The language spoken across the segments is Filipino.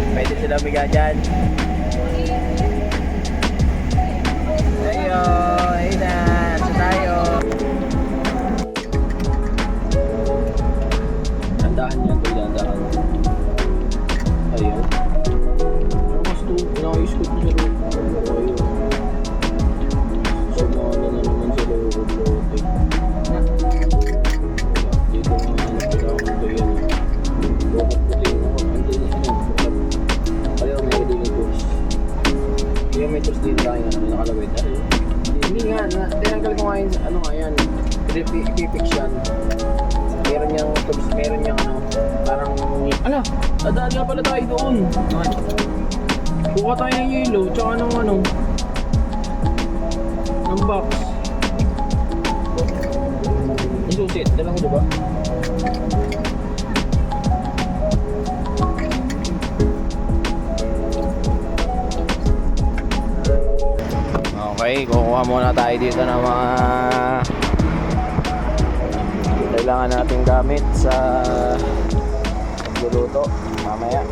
Pwede sila umiga dyan. Ayo, ayun na. Sa tayo. Tandaan niya ito, tandaan. Ayun. Mas ito, pinaka-iskot mo sa loob. Ayun. Sumana na naman sa loob. Dito nga hanap nila ako ito yan. Loob puti mo. Andun na yun. Ayaw, may reading ito. Yung may tools din lang yung nakalawit. Hindi nga, tinanggal ko nga yun, ano nga yan, ipipix yan. Meron niyang tools, meron niyang ano, parang, ala, dadaan nga pala tayo doon. Kuha tayo ng yellow, tsaka ng ano, ng box. Isusit, dalang ko diba? Okay, kukuha muna tayo dito ng mga kailangan nating gamit sa pagluluto mamaya.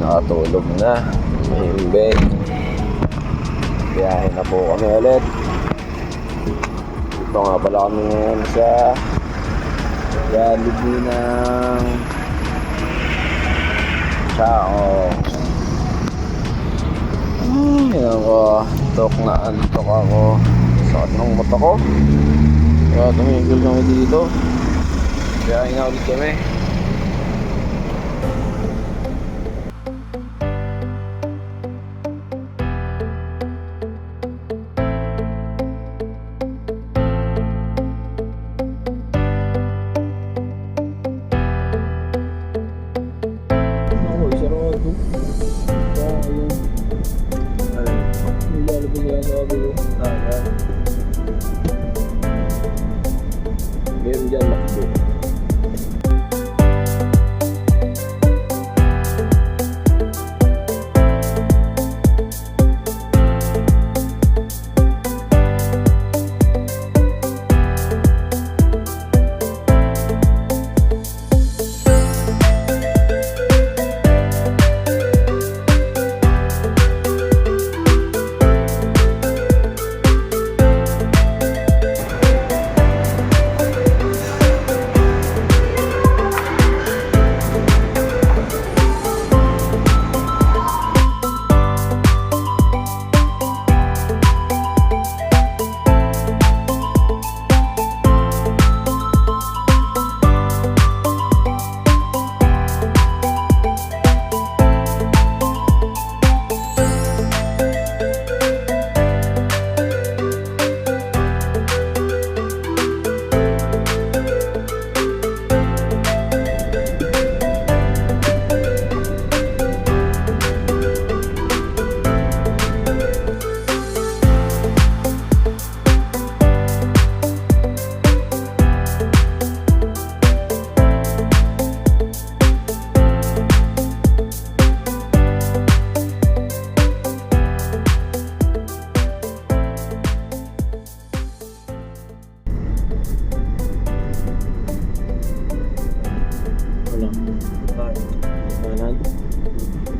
Nakatulog na, mahimbing. Biyahe na po kami ulit. Ito nga pala kami ngayon sa Jollibee ng Chao. Yan ko, antok na antok ako. Sakit ng mata ko. Kaya tumigil kami dito. Biyahe na ulit kami. Meron dyan makdo.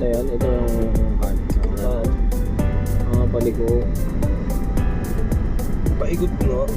Ayan, ito yung kanan. Mga paliko. Paikot ko no.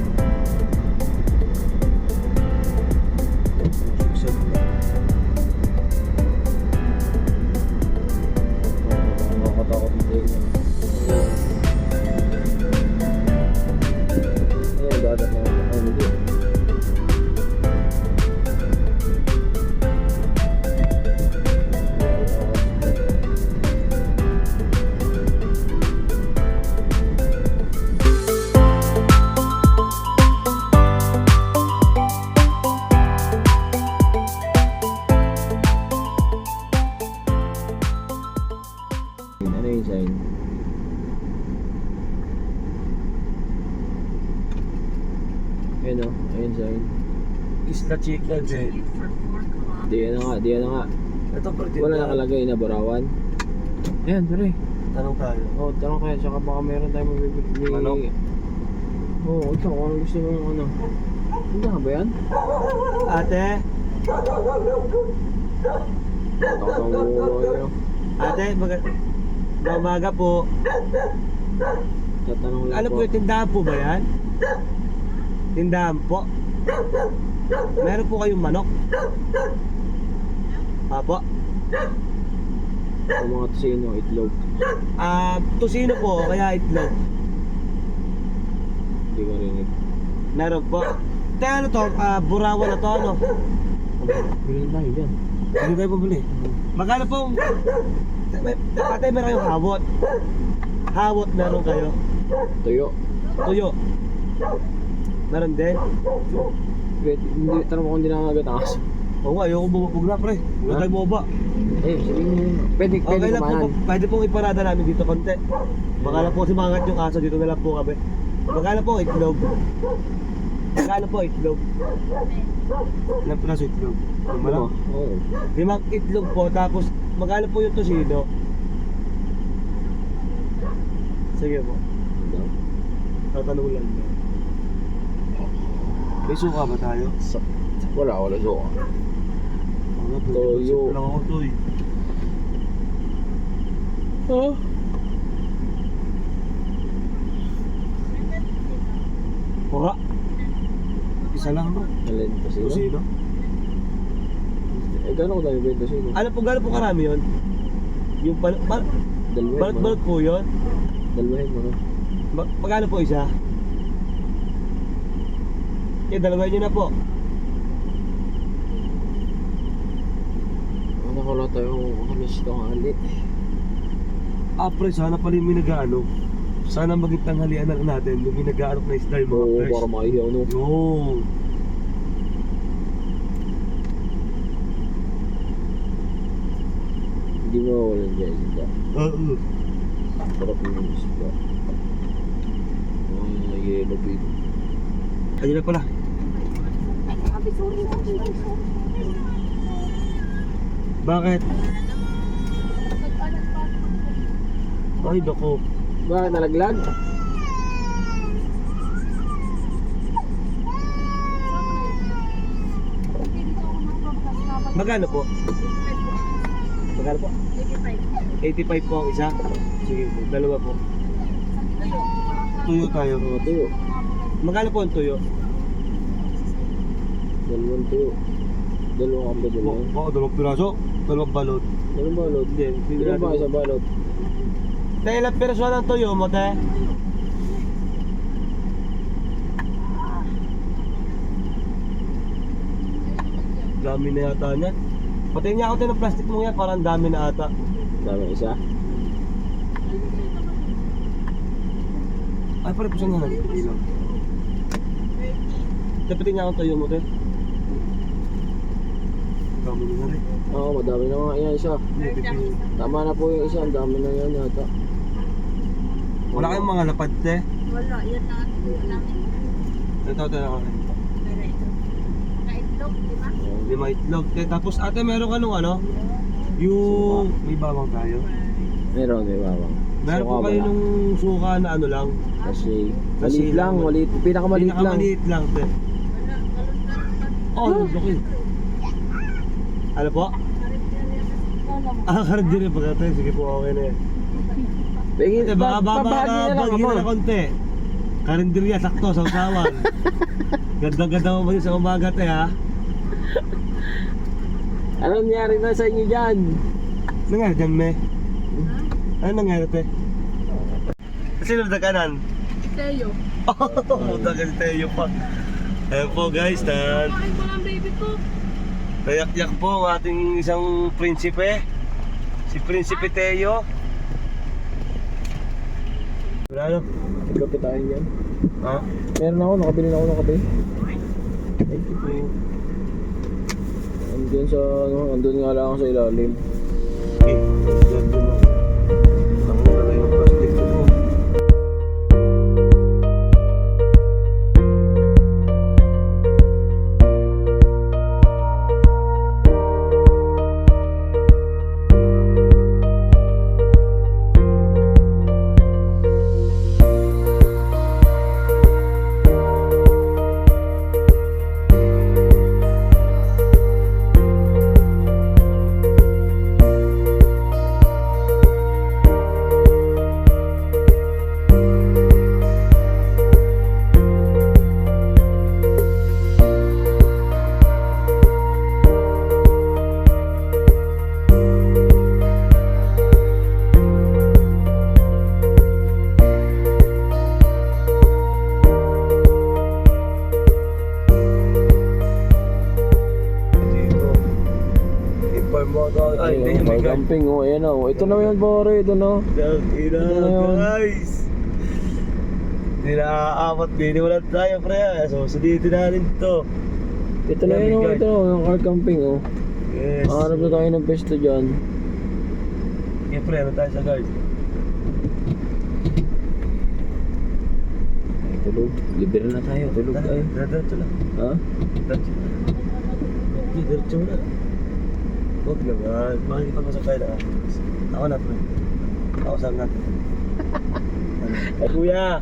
sign. Ayun o, ayun sign. Isla Chica, Jen. Di yan na nga, di yan na nga. Ito pa rin. Wala nakalagay na Barawan. Ayan, tara. Tanong tayo. Oo, tanong kaya, tsaka baka meron tayong mabibili. Manok? Oo, ikaw, kung ano gusto mong ano. Hindi nga ba yan? Ate? Takang buhay. Ate, umaga po. Tatanong lang Ano po yung tindahan po ba yan? Tindahan po? Meron po kayong manok? Apo? Ang mga tusino, itlog. Tusino po, kaya itlog. Hindi ko rinig. Meron po. Kaya ano to, burawan na to, ano? Bilhin tayo dyan. Hindi kayo pabili. Magkano po? Ate, meron kayong hawot. Hawot meron kayo. Tuyo. Tuyo. Meron din. Wait, hindi, tanong mo kung hindi nakakagat ang aso. Oo nga, ayoko bumabog na pre. Huwag tayo bumaba. Eh, sige mo yun. Pwede Okay lang po, kumanan. pwede pong iparada namin dito konti. Baka lang po si mangat yung aso dito na lang po kami. Magkano po itlog? Magkano po itlog? Ilang piraso itlog? Lima lang? Oo. 5 itlog po, tapos magkano po yung tosino? Sige po, tatanong lang. May suka ba tayo? Wala so. Ano, Toyo. lang ako to eh. Huh? Pura? Isa lang no? Alin kasi yun? Tosino? Eh, gano'n ko dami ba yung tusino? Ano po, gano'n po karami yun? Yung Dalawin mo. balot po yun? Dalawin mo. Magkano po isa? Eh, dalawin nyo na po. Ano ko lang tayo kamis itong alit. Pre, sana pala yung minagaano. Sana maging tanghalian na lang natin yung minagaano na isda yung mga Oo, fresh. para maihaw no. Yun. Hindi mo walang dyan isda. Oo. Sarap yung isda. Mga yellow pig. Ayun na pala. Bakit? Ay, nako. Bakit nalaglag? Magkano po? Magkano po? 85 po ang isa. Sige po, dalawa po. Tuyo tayo. Mga tuyo. Magkano po ang tuyo? Dalawang tuyo. Dalawang kamba dalawa. Oo, dalawang piraso. Dalawang balot. Dalawang balot. Hindi Ilan ba isang balot? Tayo ilang piraso ng tuyo mo, te? Dami na yata niyan. Patayin niya ako tayo ng plastic mo yan, parang dami na ata. Dami isa. Ay, pare po saan nga nandito lang. Dapatin niya akong tuyo mo, te. Dami na rin. Oo, madami na nga yan isa. Tama na po yung isa. Ang dami na yan yata. Wala kayong mga lapad, te. Wala, yan na namin. Ito ako. Pero ito. Kaitlog, di ba? 5 itlog, te. Tapos ate, meron ka nung ano? Yung... May bawang tayo. Meron, may bawang. Meron Suka po kayo wala. nung suka na ano lang. Kasi Kasi maliit lang, maliit. Pinakamaliit lang. Pinakamaliit lang, te. Wala, galon-galon pa. Oh, laki. Ano po? Karindiri pa te. Sige po, okay na yan. Pingin, Te, baka babahagi na lang bagay ako. na konti. Karindiriya, sakto, sausawan. Ganda-ganda mo ba yun sa umaga, te, ha? Ano nangyari na sa inyo dyan? Nangyari dyan, me? Ano nangyari, te? Sino nagkanan? Teo. Oh, dagan tayo pa. Ayan po guys, Kain ko lang baby ko. nayak-yak po ang ating isang prinsipe. Si Prinsipe Teo. Wala no? Kapit tayo yan. Ha? Meron ako, nakabili na ako ng kape. Thank you. Andun sa, ano, andun nga lang ako sa ilalim. Okay. Ang lalay ng plastic ko mo. Ay, Ayun, may camping oh, ayan oh. Ito na yun pare, ito na. Ina, guys. Hindi na aapat, biniwalan tayo pre. So, sulitin natin to. Ito na yun oh, ito oh, yung car camping oh. Yes. Hanap na tayo ng pesto dyan. Okay pre, ano tayo sa guard? Ay, tulog. Libre na tayo, tulog tayo. Diretso lang. Ha? Diretso lang. Diretso na. Huwag naman. Makikipag-usap tayo na. Ako na pre. Kausap natin. Ay kuya!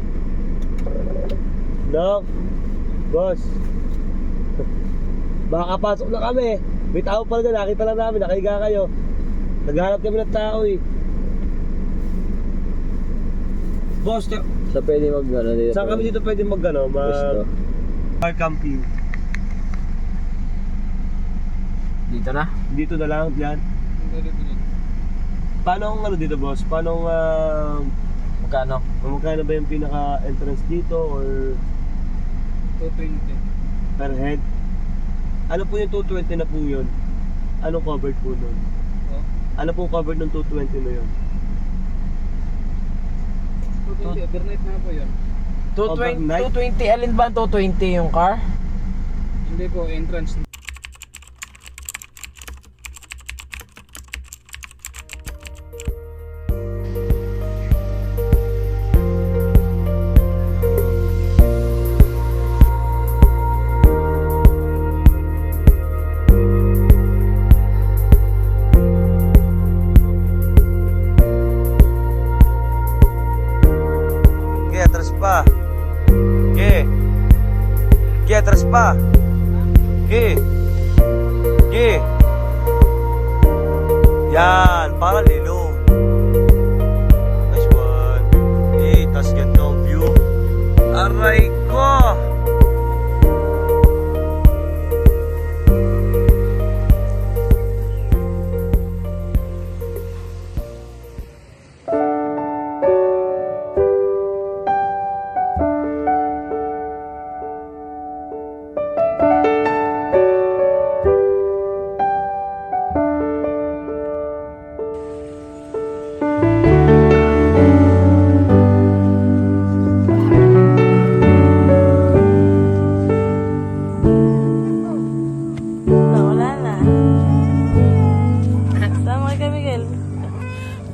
Dok! Boss! Baka pasok na kami. May tao pala dyan. Nakita lang namin. Nakahiga kayo. Naghanap kami ng tao eh. Boss, Sa pwede mag ano dito. saan kami dito pwede Pesto. car camping? Dito na? Dito na lang, dyan. Paano ang ano dito boss? Paano Magkano? magkano ba yung pinaka-entrance dito or 220. per head? Ano po yung 220 na po yun? Anong covered po nun? Oh. Ano po covered ng 220 na yun? 220, overnight na po yun. 220, alin ba ang 220 yung car? Hindi po, entrance. Atras pa. Atras pa. Yan, para lilong. Nice one. Tas ganda ang view. Aray ko.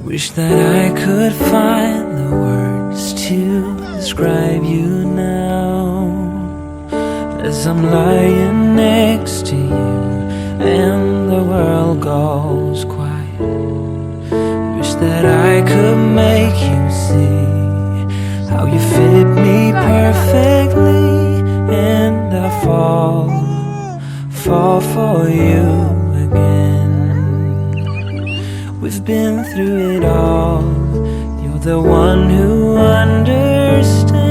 Wish that I could find the words to describe you now, as I'm lying next to you and the world goes quiet. Wish that I could make you see how you fit me perfectly, and I fall for you again. We've been through it all. You're the one who understands.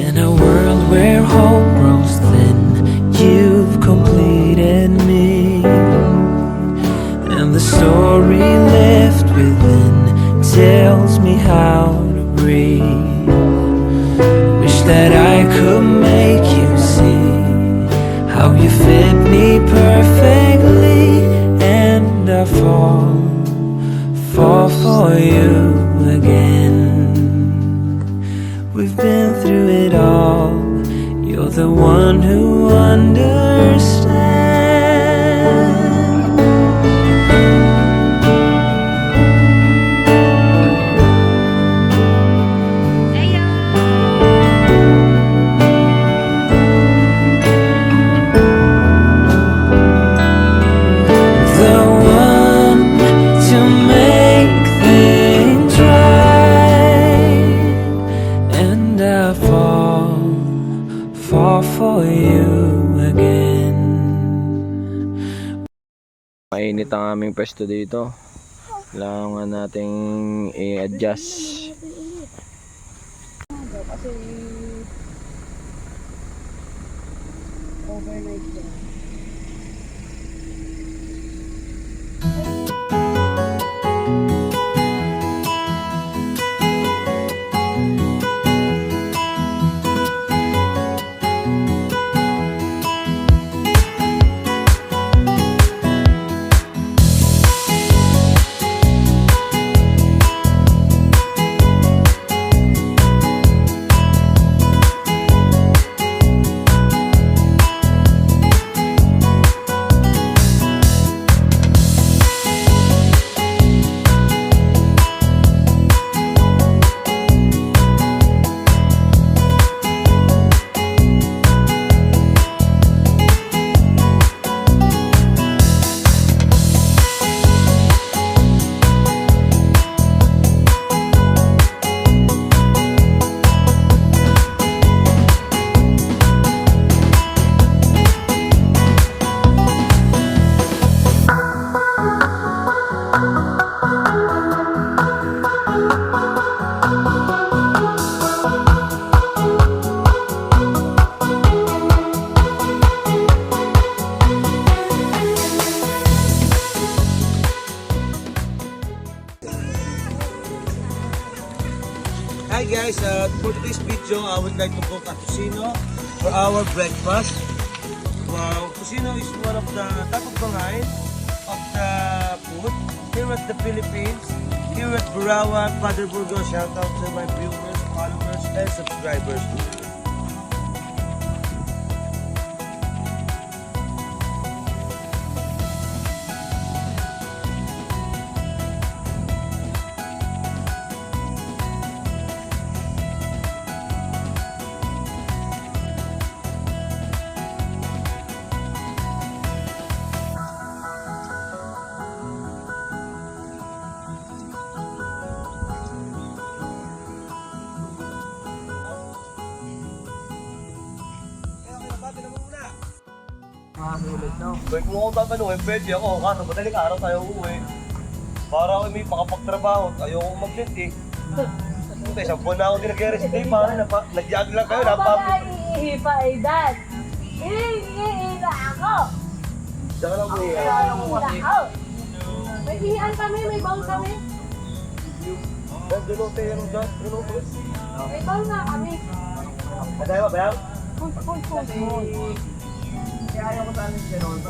In a world where hope grows thin, you've completed me. And the story left within tells me how to breathe. Wish that I could make you see how you fit me perfectly, and I fall you again. We've been through it all. You're the one who understands. The one to make things right, and I fall for you again. Mainit ang aming pwesto dito. Kailangan nating i-adjust. Overnight yan. Hi guys, for today's video, I would like to cook a tocino for our breakfast. Wow, tocino is one of the top of the line of the food here at the Philippines. Here at Burawan, Father Burgos, shout out to my viewers, followers, and subscribers. Kung mo akong tatanungin, pwede ako. Kaso madaling araw tayo uuwi. Para ako may makapagtrabaho at ayoko mag-jet eh. Puta, isang buwan na ako din nag-rest day. Nag-jog lang kayo. Iihi pa eh, Dad. Iihi na ako. Diyan lang mo eh. Ako. May ihian kami, may bowl kami. Dulote yan dyan. Dulote. May bowl nga kami. Nagaya ba ba yan? Kaya ayaw ko sana siya noon.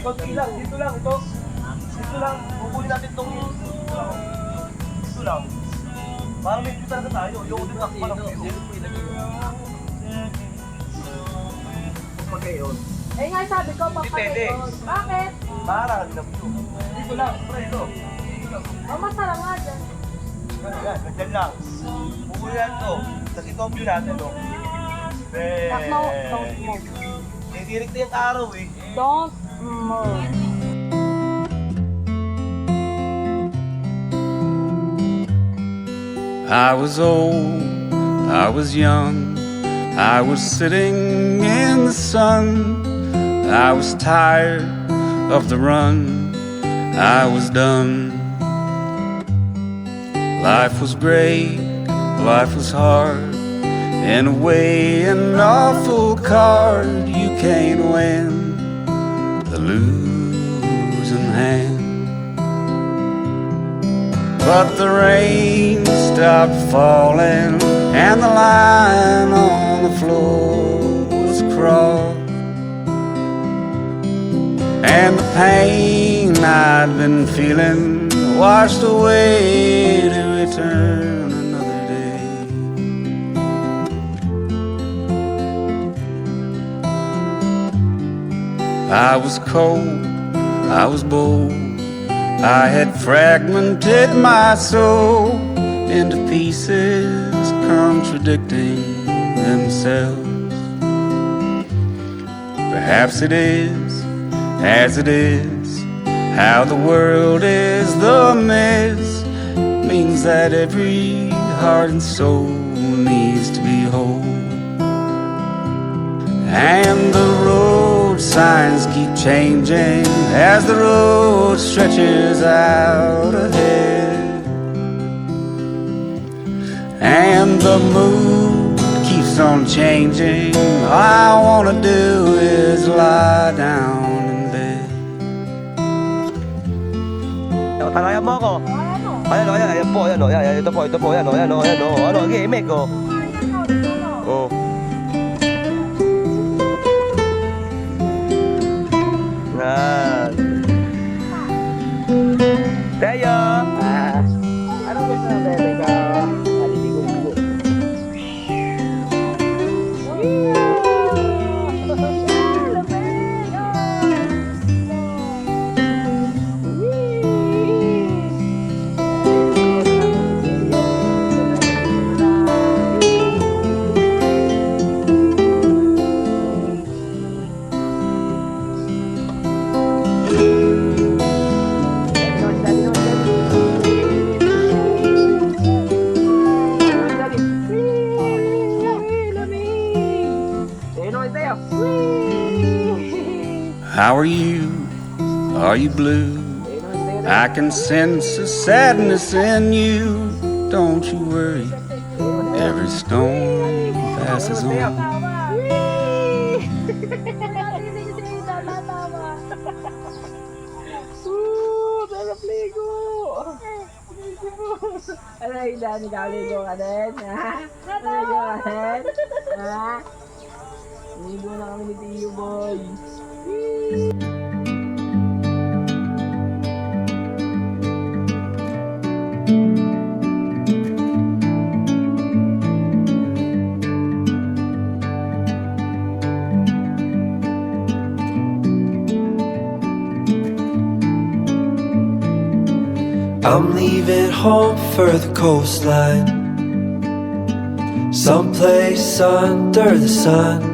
Konti lang. Dito lang. Ito. Dito lang. Kukunin natin itong dito lang. Para may dito talaga tayo. Yung din ako parang dito. Pag yun. Eh nga sabi ko, Pwede. papakayon. Bakit? Para din ako. Dito lang. Para ito. O masarap nga dyan. Yan. Ganyan lang. Kukunin natin ito. Tapos ito ang view natin. No? Don't move. Nadirik na yung araw eh. Don't move. I was old, I was young, I was sitting in the sun. I was tired of the run, I was done. Life was great, life was hard. In a way, an awful card. You can't win the losing hand. But the rain stopped falling, and the line on the floor was crossed. And the pain I'd been feeling washed away to return another day. I was cold, I was bold, I had fragmented my soul into pieces contradicting themselves. Perhaps it is, as it is, how the world is the mess, means that every heart and soul needs to be whole. And the road signs keep changing as the road stretches out ahead. And the mood keeps on changing. All I wanna do is lie down in bed. Talayan mo ako. Ano? Ayan po, ayan o. Ito po, ayan o. Ano, gimmick o. Oh. Yan. Teo! Anong gusto ng bebe ka? Maliligo-ligo. How are you? Are you blue? I can sense a sadness in you. Don't you worry, every storm passes on. Aray, Dani, kaligo ka din, ha? Kaligo ka din, ha? Ligo na kami ni Tiyo Boy. I'm leaving home for the coastline, someplace under the sun.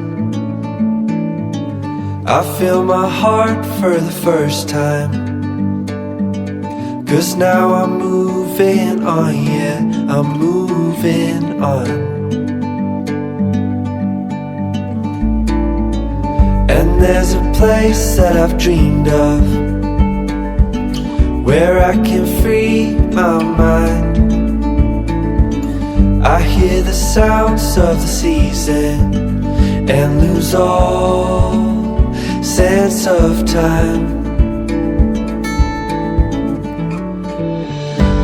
I feel my heart for the first time, 'cause now I'm moving on, yeah, I'm moving on. And there's a place that I've dreamed of, where I can free my mind. I hear the sounds of the season and lose all sense of time.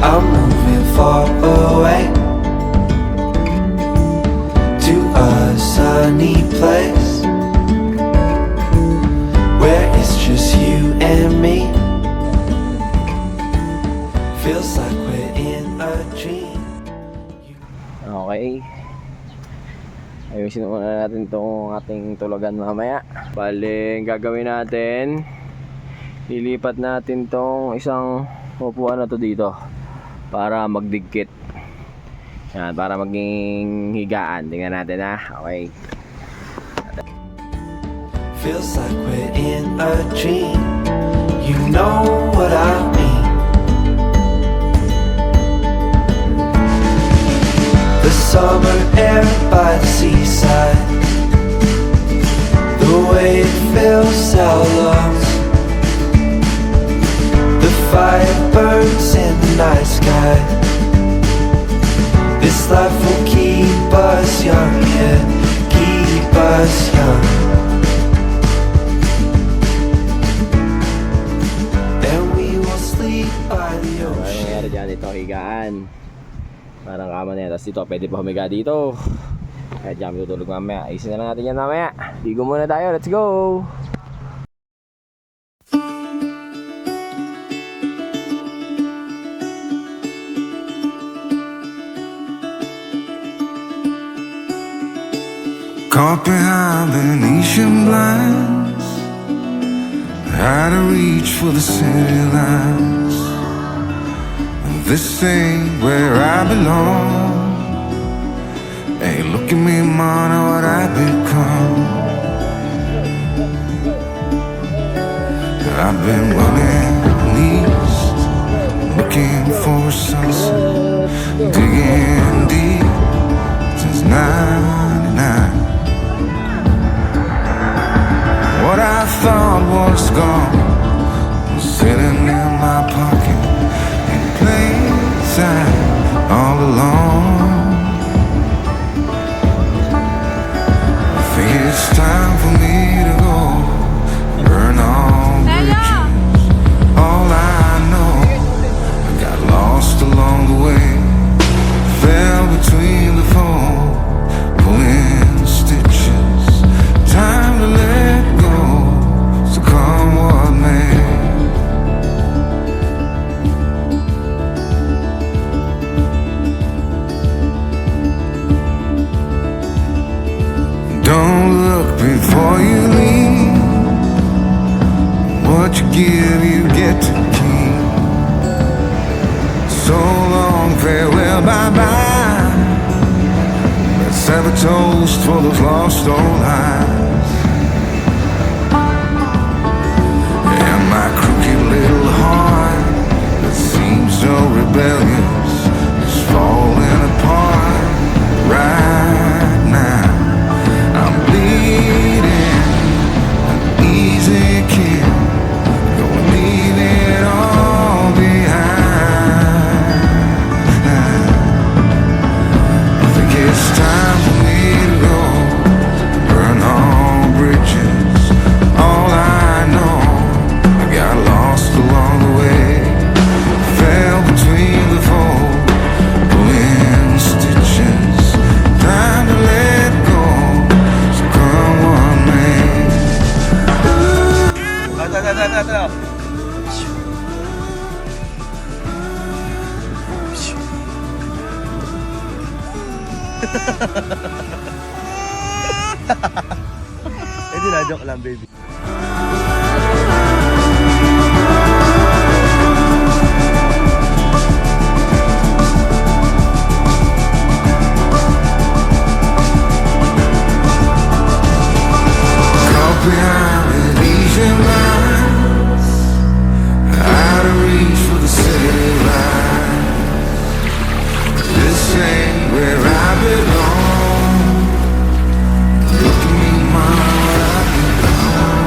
I'm moving far away to a sunny place where it's just you and me. Feels like we're in a dream. Okay. Ayusin muna natin itong ating tulugan mamaya. Bale, gagawin natin, lilipat natin tong isang upuan na to dito para magdikit. Yan, para maging higaan. Tingnan natin, ha. Okay. Feels like we're in a dream. You know what I mean. The summer air by the seaside, the way it fills our lungs, the fire burns in the night sky. This life will keep us young, yeah, keep us young. And we will sleep by the Ano ocean. nangyari dyan? Ito, higaan. Parang kama na yan. Tapos dito, pwede pa humiga dito. Kaya dyan tutulog mamaya. Isin na lang natin yan mamaya. Ligo muna tayo. Let's go! Caught behind Venetian blinds, out of reach for the city lights. This ain't where I belong. Hey, look at me, man, what I've become. I've been running east, looking for a sunset, digging deep since '99. What I thought was gone was sitting in my pocket in plain sight all along. I think it's time for me to go, burn all bridges. All I know, I got lost along the way, fell between the foam, pulling stitches. Time to let go, so come what may. Don't look before you leave. What you give, you get to keep. So long, farewell, bye-bye. Let's have a toast for those lost old lives. And my crooked little heart that seems so rebellious is falling apart right now. I'm bleeding, an easy kill, gonna leave it all behind. I think it's time for me to go, burn all bridges. All I know, I got lost along the way, fell between the fold, pulling stitches. Time to let go, so come what may. Hindi na, joke lang, baby. Caught behind Venetian blinds, out of reach for the city lights. This ain't where I belong. Look at me, mama, what I've become.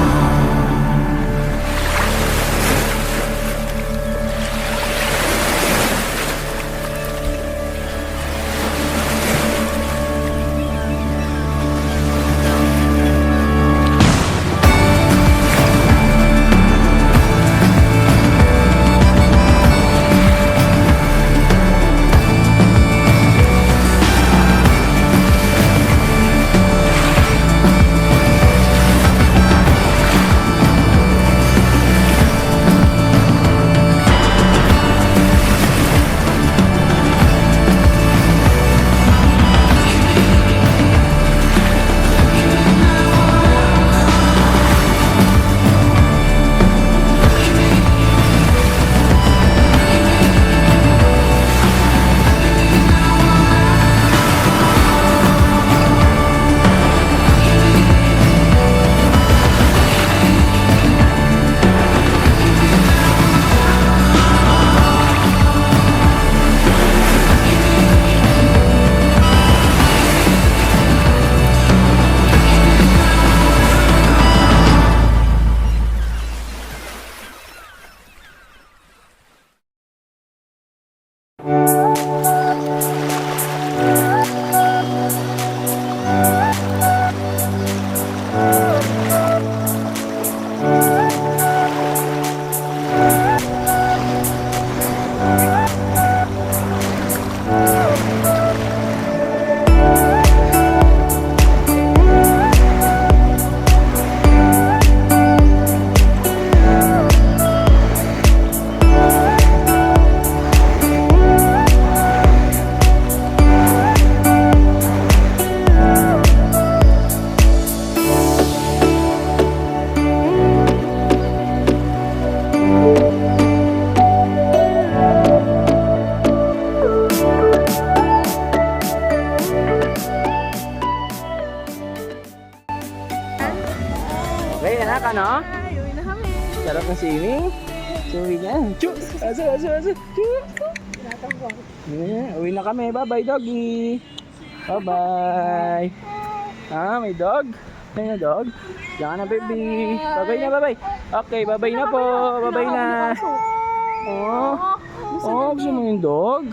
Kaya anak, ano? Uwi na kami. Sarap ng swimming. Swimming yan. Chu! Aso. Chu! Yeah, uwi na kami. Bye-bye, doggy. Bye-bye. Ah, may dog. May na dog. Diyan ka na, baby. Bye-bye na, bye-bye. Okay, bye-bye na po. Bye-bye na. Oh, gusto mo yung dog?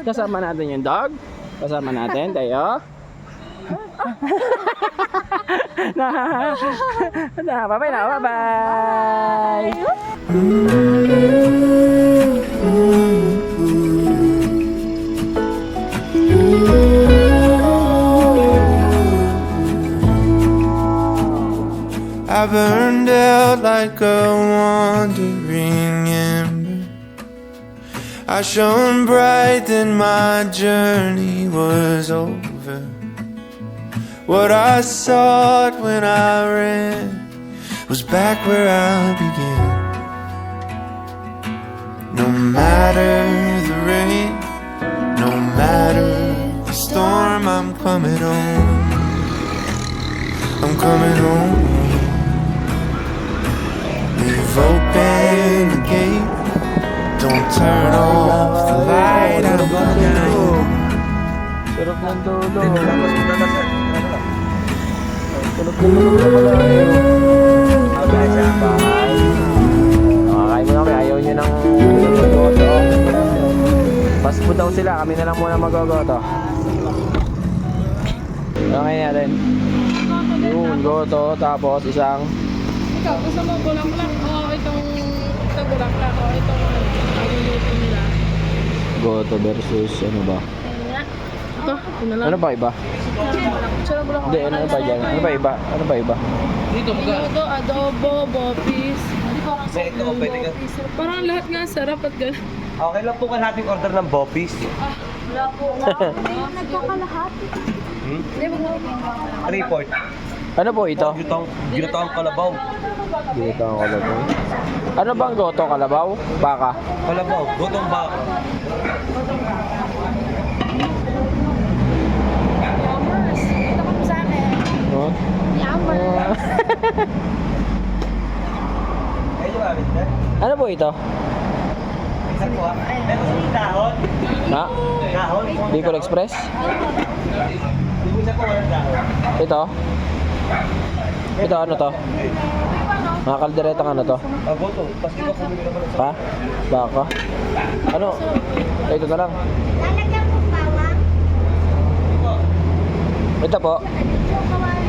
Kasama natin yung dog? Kasama natin, tayo? Bye-bye na, bye-bye! I burned out like a wandering ember. I shone bright, then my journey was over. What I sought when I ran was back where I began. No matter the rain, no matter the storm, I'm coming home. I'm coming home. Leave open the gate. Don't turn off the light. I'm coming home. Sarap ng dulo. Tapos magdadasal. Tulog na pala eh. Okay, siya. Bahay. Nakakain mo na kami. Ayaw nyo ng goto. Fast food daw sila. Kami na lang muna mag-goto. Okay natin. Yun, goto. Tapos isang Ikaw, gusto mo bulaklak o itong bulaklak o itong luluto nila? goto versus ano ba? Ito, ito na lang. Ano ba iba? Sarap bulaklak. Hindi, ano ba dyan? Ano ba iba? Ano ba iba? Minuto, adobo, bopis. May ito, pwede ka. Parang lahat nga sarap at gano'n. Okay lang po kalahating order ng Bopis. Wala po. Nagkakalahati. Hindi, wag Report. Ano po ito? Ginatang kalabaw. Dito ang kalabaw. Ano bang goto? Kalabaw? Baka? Kalabaw, gotong baka. Yummers. Ito ka po sa akin. Huh? Yummers. Medyo alit na. Ano po ito? Isa po ha. Meron sa dahon. Na? Dahon. Bicol Express? Yung isa po walang dahon. Ito? Ito ano to? Mga kalderetang ano to? Goto. Tapos ikaw pumili naman sa... Pa? Baka? Ano? Ito na lang. Lalagyan mo bawang. Ito po. Yung kawali.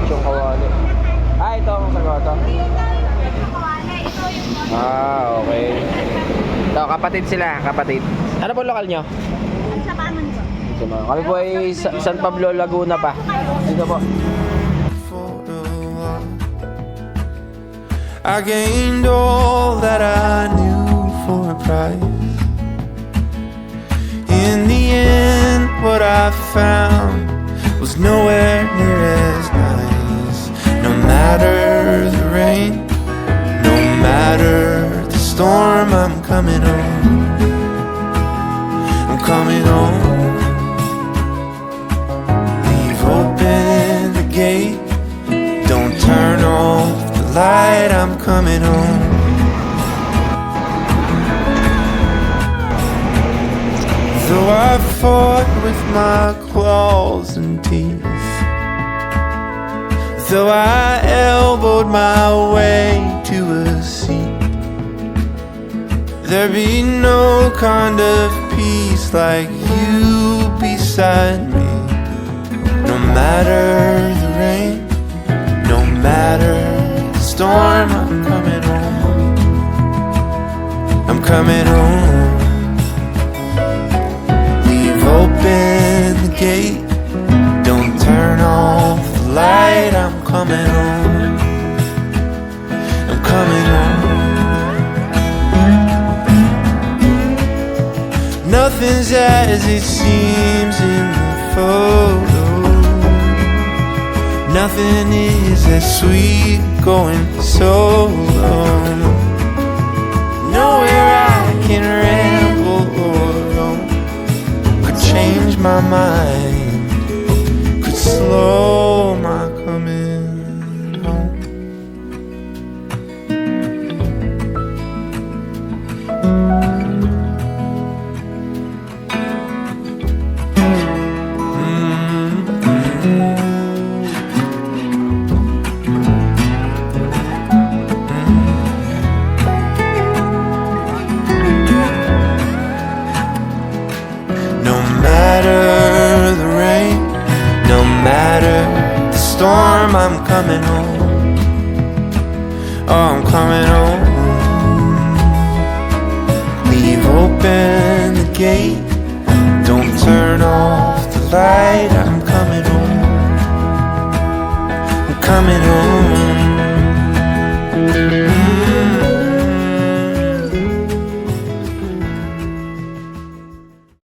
Yung kawali. Ah, ito ang sagoto. Ito yung Ah, okay. Ito, kapatid sila, kapatid. Ano po lokal nyo? ang sabaman ko. Kami po ay San Pablo, Laguna pa. Dito po. I gained all that I knew for a price. In the end, what I found was nowhere near as nice. No matter the rain, no matter the storm, I'm coming home. I'm coming home. Leave open the gate. Don't turn off the light. I'm coming home. Though I fought with my claws and teeth, though I elbowed my way to a seat, there be no kind of peace like you beside me. No matter the rain, no matter the storm, I'm coming home. I'm coming home. Leave open the gate. Don't turn off the light. I'm coming home. I'm coming home. Nothing's as it seems in the photo. Nothing is as sweet going solo. Nowhere I can ramble or roam could change my mind, could slow my coming home. Oh, I'm coming home. Leave open the gate. Don't turn off the light. I'm coming home. I'm coming home.